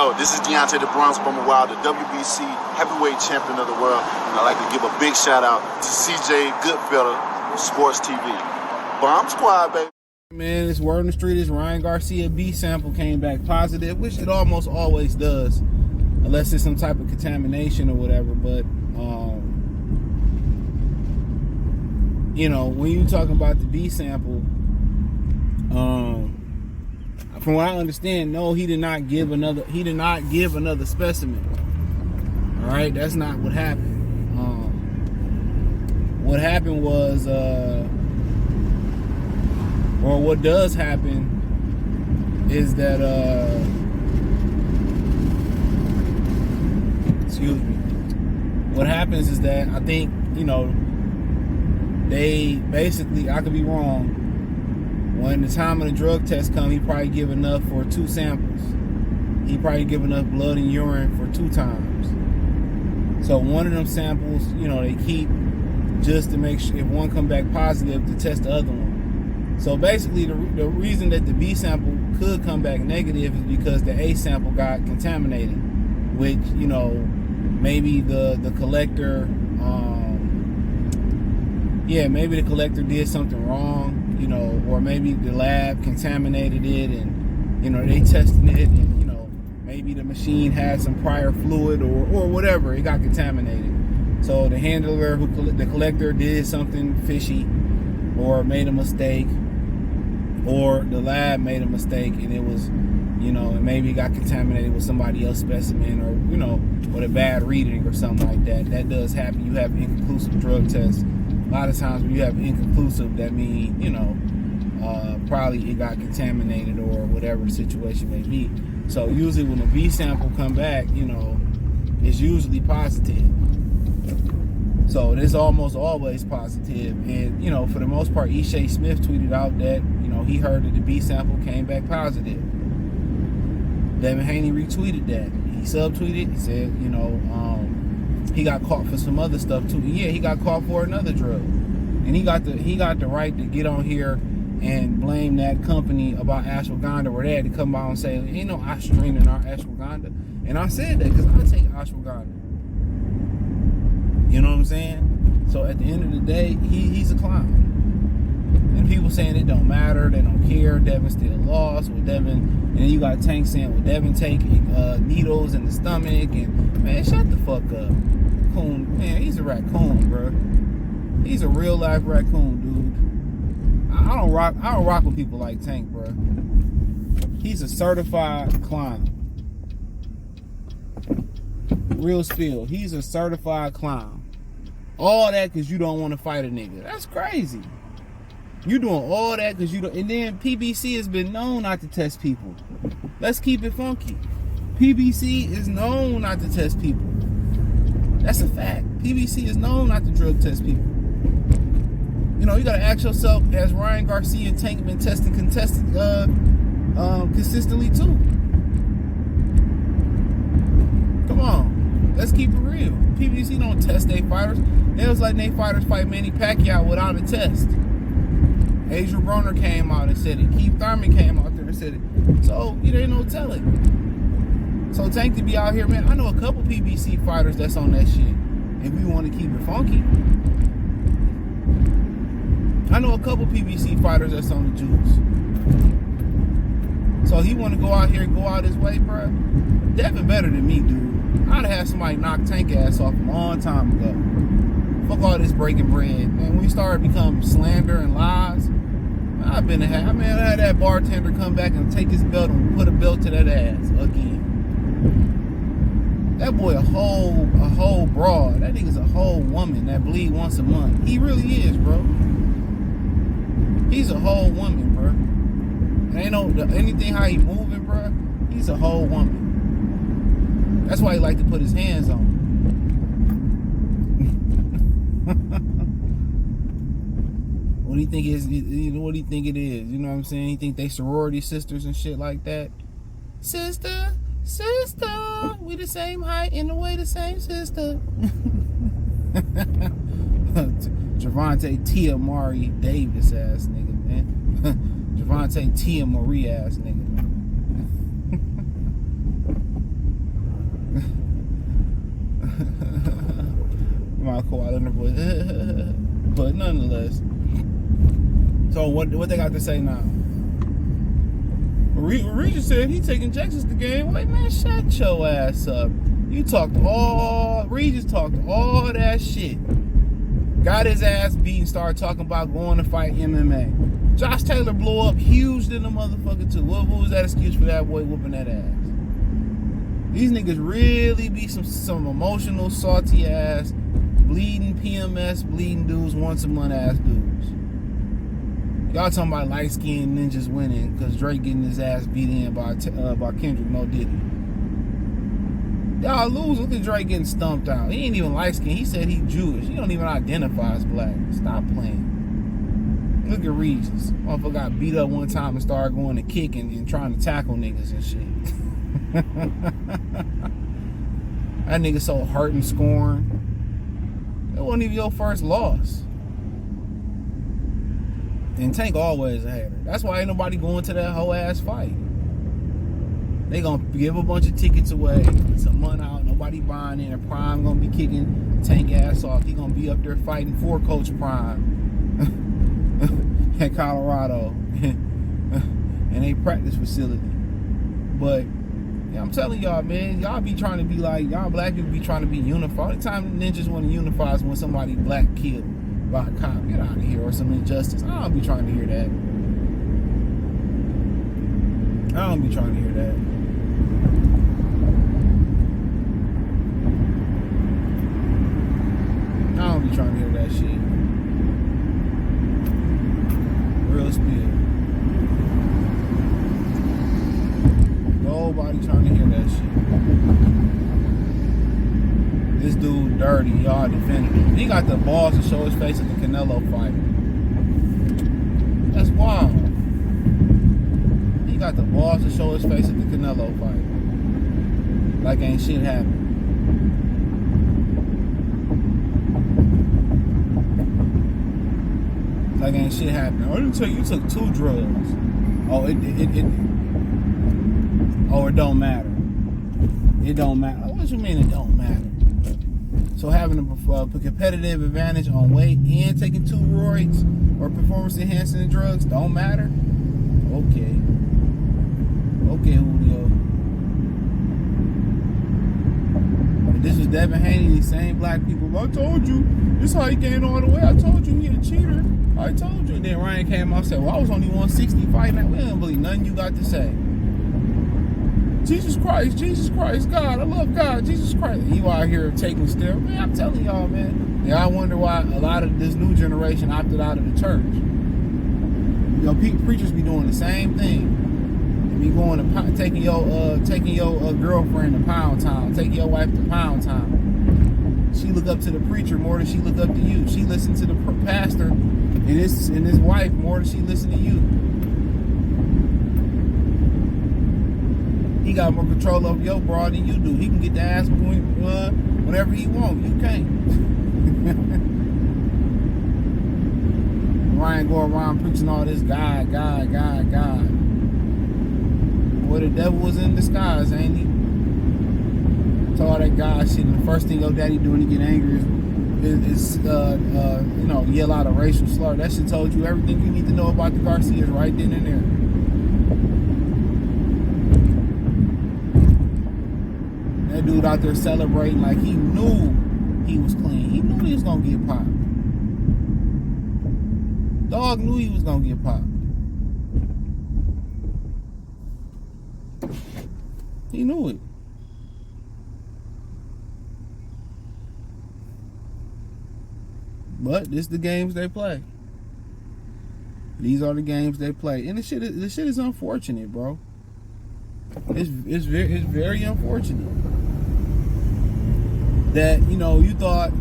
Yo, this is Deontay the Bronx Bummer Wild, the WBC heavyweight champion of the world. And I'd like to give a big shout out to CJ Goodfellow, Sports TV. Bomb Squad, baby. Man, this word on the street is Ryan Garcia B sample came back positive, which it almost always does, unless it's some type of contamination or whatever. But you know, when you talking about the B sample, from what I understand, no, he did not give another specimen. All right, that's not what happened. What happened was, or what does happen is that, excuse me. What happens is that I think, you know, they basically, I could be wrong, when the time of the drug test come, he probably give enough for 2 samples. He probably give enough blood and urine for 2 times. So one of them samples, you know, they keep just to make sure if one come back positive to test the other one. So basically the reason that the B sample could come back negative is because the A sample got contaminated, which, you know, maybe the collector, maybe the collector did something wrong, you know, or maybe the lab contaminated it and, you know, they tested it and, you know, maybe the machine had some prior fluid or whatever, it got contaminated. So the handler, the collector did something fishy or made a mistake, or the lab made a mistake and it was, you know, and maybe it got contaminated with somebody else's specimen, or, you know, with a bad reading or something like that. That does happen. You have inconclusive drug tests. A lot of times when you have inconclusive, that means, you know, probably it got contaminated or whatever the situation may be. So usually when the B sample come back, you know, it's usually positive. So it's almost always positive. And, you know, for the most part, Ishay Smith tweeted out that, you know, he heard that the B sample came back positive. Devin Haney retweeted that. He subtweeted. He said, you know, he got caught for some other stuff too. Yeah, he got caught for another drug, and he got the right to get on here and blame that company about ashwagandha, where they had to come out and say ain't no ashwagandha in our ashwagandha. And I said that because I take ashwagandha. You know what I'm saying? So at the end of the day, he's a clown. And people saying it don't matter, they don't care. Devin still lost with Devin, and then you got Tank saying, "Well, Devin take needles in the stomach," and man, shut the fuck up. Coon, man, he's a raccoon, bro. He's a real life raccoon, dude. I don't rock with people like Tank, bro. He's a certified clown. Real spill. He's a certified clown. All that because you don't want to fight a nigga. That's crazy. You doing all that because you don't. And then PBC has been known not to test people. Let's keep it funky. PBC is known not to test people. That's a fact. PBC is known not to drug test people. You know, you gotta ask yourself, has Ryan Garcia and Tank been testing consistently too? Come on. Let's keep it real. PBC don't test their fighters. It was like their fighters fight Manny Pacquiao without a test. Adrian Broner came out and said it. Keith Thurman came out there and said it. So, you ain't no telling. So Tank to be out here, man, I know a couple PBC fighters that's on that shit. If we want to keep it funky. I know a couple PBC fighters that's on the juice. So he want to go out here and go out his way, bro. Devin better than me, dude. I'd have had somebody knock Tank ass off a long time ago. Fuck all this breaking bread, man. When we started becoming slander and lies, I had that bartender come back and take his belt and put a belt to that ass again. That boy a whole broad. That nigga's a whole woman that bleed once a month. He really is, bro. He's a whole woman, bro. And ain't no anything how he moving, bro. He's a whole woman. That's why he like to put his hands on. What do you think is? What do you think it is? You know what I'm saying? You think they sorority sisters and shit like that? Sister, we the same height and the way the same sister. Javante Tia Mari Davis ass nigga, man. Javante Tia Marie ass nigga. My koala in the voice. But nonetheless. So what they got to say now? Regis said he taking Jackson's the game. Wait, man, shut your ass up. Regis talked all that shit. Got his ass beat and started talking about going to fight MMA. Josh Taylor blew up huge than the motherfucker too. What was that excuse for that boy whooping that ass? These niggas really be some emotional, salty ass, bleeding PMS, bleeding dudes, once a month ass dudes. Y'all talking about light skinned ninjas winning because Drake getting his ass beat in by Kendrick, no Diddy. Y'all lose. Look at Drake getting stumped out. He ain't even light skinned. He said he Jewish. He don't even identify as black. Stop playing. Look at Regis. Motherfucker got beat up one time and started going to kicking and trying to tackle niggas and shit. That nigga so hurt and scorned. It wasn't even your first loss. And Tank always a hater. That's why ain't nobody going to that whole ass fight. They gonna give a bunch of tickets away. It's a month out. Nobody buying in. And Prime gonna be kicking Tank ass off. He gonna be up there fighting for Coach Prime in Colorado in a practice facility. But yeah, I'm telling y'all, man, y'all be trying to be like, y'all black people be trying to be unified. The time ninjas want to unify is when somebody black killed by a cop. Get out of here, or some injustice. I don't be trying to hear that. I don't be trying to hear that. I don't be trying to hear that shit. Real spill. Nobody trying to hear that shit. This dude dirty, y'all defended him. He got the balls to show his face at the Canelo fight. That's wild. He got the balls to show his face at the Canelo fight. Like ain't shit happened. Like ain't shit happening. I didn't tell you took 2 drugs. Oh, it don't matter. It don't matter. What you mean it don't matter? So having a competitive advantage on weight and taking 2 roids or performance enhancing drugs don't matter? Okay. Okay, Julio. But this was Devin Haney, these same black people. I told you. This is how he gained all the weight. I told you he a cheater. I told you. And then Ryan came out and said, well, I was only 160 fighting that. We don't believe nothing you got to say. Jesus Christ, God, I love God, Jesus Christ. You out here taking steroids. Man, I'm telling y'all, man. Yeah, I wonder why a lot of this new generation opted out of the church. You know, preachers be doing the same thing. They be going to taking your girlfriend to Pound Town, taking your wife to Pound Town. She look up to the preacher more than she look up to you. She listen to the pastor and his wife more than she listen to you. He got more control over your broad than you do. He can get the ass whenever he wants. You can't. Ryan go around preaching all this God. Boy, the devil was in disguise, ain't he? To all that God shit, and the first thing your daddy do when he get angry is yell out a racial slur. That shit told you everything you need to know about the Garcias right then and there. That dude out there celebrating like he knew he was clean. He knew he was gonna get popped. Dog knew he was gonna get popped. He knew it. But this is the games they play. These are the games they play, and the shit is unfortunate, bro. It's very unfortunate that you thought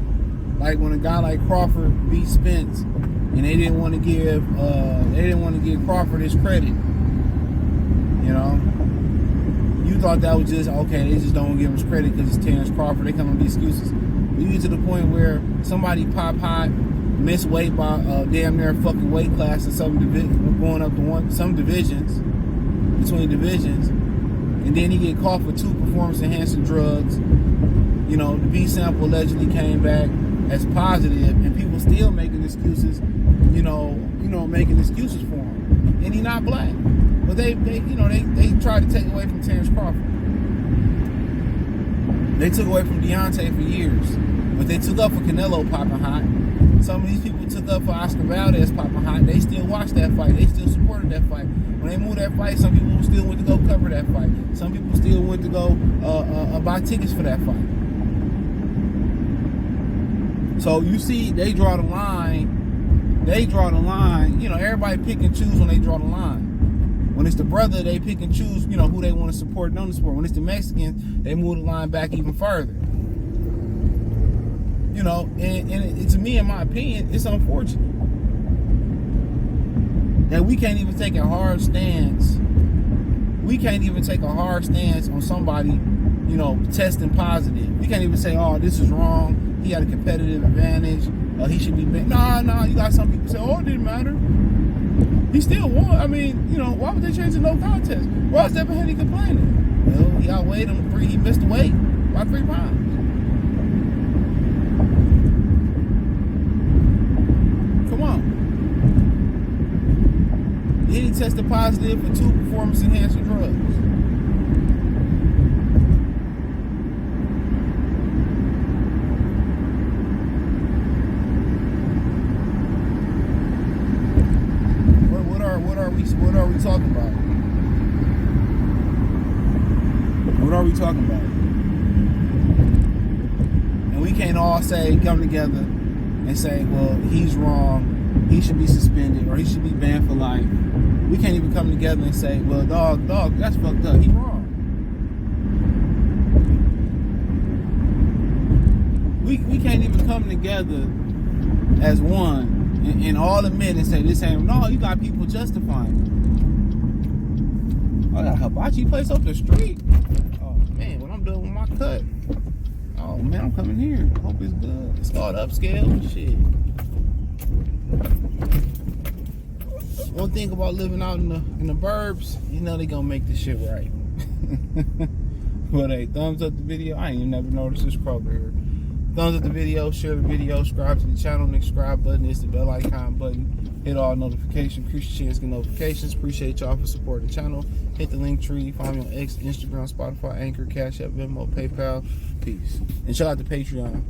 like when a guy like Crawford beat Spence, and they didn't want to give Crawford his credit. You thought that was just okay. They just don't give him his credit because it's Terrence Crawford. They come up with these excuses. You get to the point where somebody pop hot, miss weight by damn near fucking weight class in some divisions, going up to some divisions, between divisions, And then he get caught for 2 performance-enhancing drugs. You know, the B sample allegedly came back as positive, and people still making excuses. Making excuses for him, and he not black. But they tried to take away from Terrence Crawford. They took away from Deontay for years, but they took up for Canelo popping hot. Some of these people took up for Oscar Valdez popping hot. They still watched that fight. They still supported that fight. When they moved that fight, some people still went to go cover that fight. Some people still went to go buy tickets for that fight. So you see, they draw the line. Everybody pick and choose when they draw the line. When it's the brother, they pick and choose, who they want to support and don't support. When it's the Mexicans, they move the line back even further. And to me, in my opinion, it's unfortunate that we can't even take a hard stance. We can't even take a hard stance on somebody, testing positive. We can't even say, oh, this is wrong. He had a competitive advantage. He should be banned. No, you got some people say, oh, it didn't matter. He still won. I mean, why would they change the no contest? Why is Devin Haney complaining? Well, he outweighed him. He missed the weight by 3 pounds. Come on. Then he tested positive for 2 performance-enhancing drugs. What are we talking about? What are we talking about? And we can't all come together and say, well, he's wrong, he should be suspended, or he should be banned for life. We can't even come together and say, well, dog, that's fucked up, he's wrong. We can't even come together as one and all admit and say this ain't. No, you got people justifying it. I got a hibachi place up the street. Oh man, when I'm done with my cut, oh man, I'm coming here. I hope it's good. It's called upscale. Shit. One thing about living out in the burbs, they gonna make this shit right. But hey, thumbs up the video. I ain't even never noticed this Kroger here. Thumbs up the video, share the video, subscribe to the channel. The subscribe button is the bell icon button. Hit all notifications, increase your chance to get notifications. Appreciate y'all for supporting the channel. Hit the link tree. Find me on X, Instagram, Spotify, Anchor, Cash App, Venmo, PayPal. Peace. And shout out to Patreon.